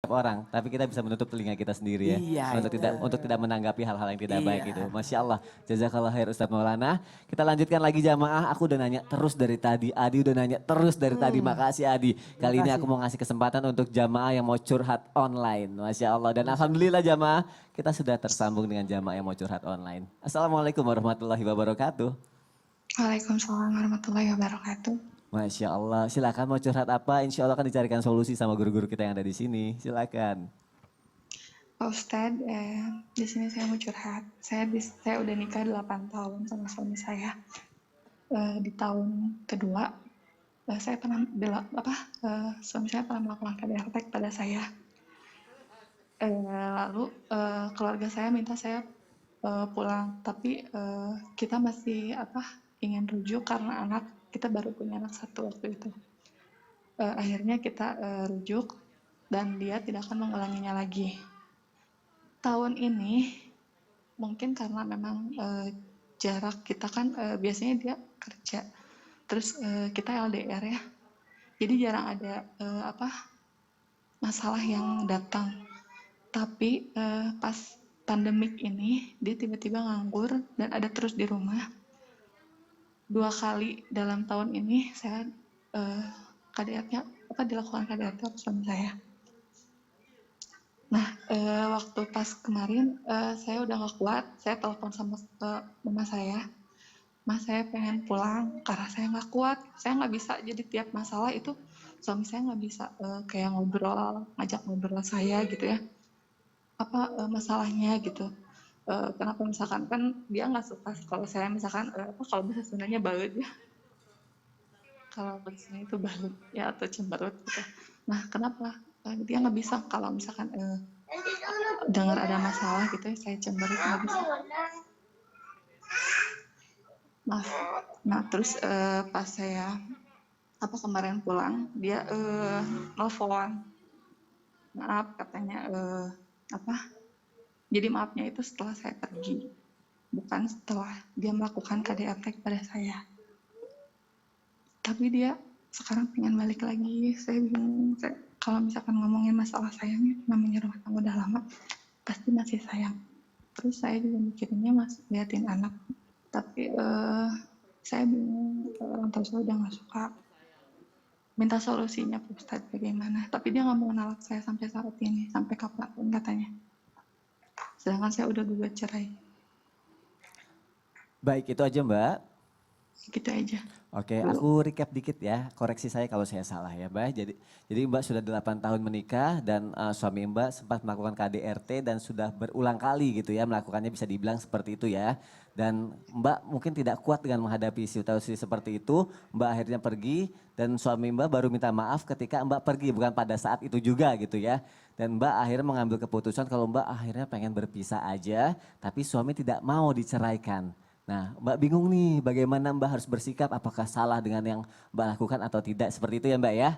setiap orang, tapi kita bisa menutup telinga kita sendiri ya. Iya, Untuk tidak menanggapi hal-hal yang tidak baik Iya. gitu. Masya Allah, jazakallah khair Ustadz Maulana. Kita lanjutkan lagi jamaah, aku udah nanya terus dari tadi, Adi udah nanya terus dari tadi. Makasih Adi. Kali ini Makasih. aku mau ngasih kesempatan untuk jamaah yang mau curhat online. Masya Allah, dan alhamdulillah jamaah, kita sudah tersambung dengan jamaah yang mau curhat online. Assalamualaikum warahmatullahi wabarakatuh. Waalaikumsalam warahmatullahi wabarakatuh. Masya Allah, silakan mau curhat apa? Insya Allah akan dicarikan solusi sama guru-guru kita yang ada di sini. Silakan. Pak Ustadz, di sini saya mau curhat. Saya udah nikah 8 tahun sama suami saya. Di tahun kedua, saya pernah suami saya pernah melakukan KDRT pada saya. Lalu keluarga saya minta saya pulang, tapi kita masih ingin rujuk karena kita baru punya anak satu waktu itu. Akhirnya kita rujuk dan dia tidak akan mengulanginya lagi. Tahun ini mungkin karena memang jarak kita kan biasanya dia kerja, terus kita LDR ya, jadi jarang ada masalah yang datang. Tapi pas pandemik ini dia tiba-tiba nganggur dan ada terus di rumah. 2 kali dalam tahun ini saya dilakukan KDRT oleh suami saya. Nah, waktu pas kemarin saya udah gak kuat, saya telepon sama mama saya. Mas, saya pengen pulang karena saya gak kuat, saya gak bisa. Jadi tiap masalah itu suami saya gak bisa kayak ngajak ngobrol saya gitu ya. Masalahnya gitu. Kenapa misalkan kan dia nggak suka kalau saya misalkan kalau bahasa Sundanya baut ya, kalau bahasanya itu baut ya atau cemberut gitu. Nah kenapa dia nggak bisa kalau misalkan dengar ada masalah gitu ya, saya cemberut nggak bisa. Nah terus pas saya kemarin pulang dia nelfon, maaf katanya jadi maafnya itu setelah saya pergi, bukan setelah dia melakukan KDRT kepada saya. Tapi dia sekarang pengen balik lagi. Saya bingung. Kalau misalkan ngomongin masalah sayangnya, namanya rumah tangga udah lama, pasti masih sayang. Terus saya juga mikirinnya liatin anak. Tapi saya bingung, orang tua saya udah gak suka. Minta solusinya Pak Ustadz bagaimana. Tapi dia gak mau nolak saya sampai saat ini, sampai kapanpun katanya. Sedangkan saya udah gugat cerai. Baik, itu aja Mbak. Gitu aja. Oke, aku recap dikit ya, koreksi saya kalau saya salah ya Mbak. Jadi Mbak sudah 8 tahun menikah dan suami Mbak sempat melakukan KDRT dan sudah berulang kali gitu ya melakukannya, bisa dibilang seperti itu ya. Dan Mbak mungkin tidak kuat dengan menghadapi situasi seperti itu, Mbak akhirnya pergi dan suami Mbak baru minta maaf ketika Mbak pergi, bukan pada saat itu juga gitu ya. Dan Mbak akhirnya mengambil keputusan kalau Mbak akhirnya pengen berpisah aja, tapi suami tidak mau diceraikan. Nah, Mbak bingung nih bagaimana Mbak harus bersikap, apakah salah dengan yang Mbak lakukan atau tidak, seperti itu ya Mbak ya?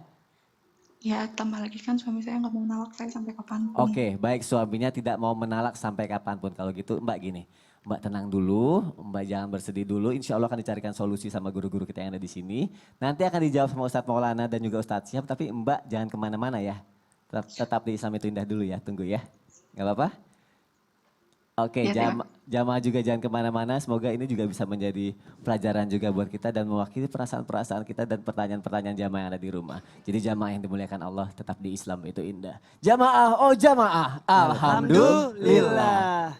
Ya, tambah lagi kan suami saya nggak mau nolak saya sampai kapanpun. Oke, baik, suaminya tidak mau menalak sampai kapanpun. Kalau gitu Mbak gini, Mbak tenang dulu, Mbak jangan bersedih dulu, insya Allah akan dicarikan solusi sama guru-guru kita yang ada di sini. Nanti akan dijawab sama Ustadz Maulana dan juga Ustadz Syihab, tapi Mbak jangan kemana-mana ya. Tetap di Islam itu indah dulu ya, tunggu ya. Gak apa-apa? Oke, Ya. jamaah juga jangan kemana-mana. Semoga ini juga bisa menjadi pelajaran juga buat kita dan mewakili perasaan-perasaan kita dan pertanyaan-pertanyaan jamaah yang ada di rumah. Jadi jamaah yang dimuliakan Allah tetap di Islam itu indah. Jamaah, oh jamaah, alhamdulillah.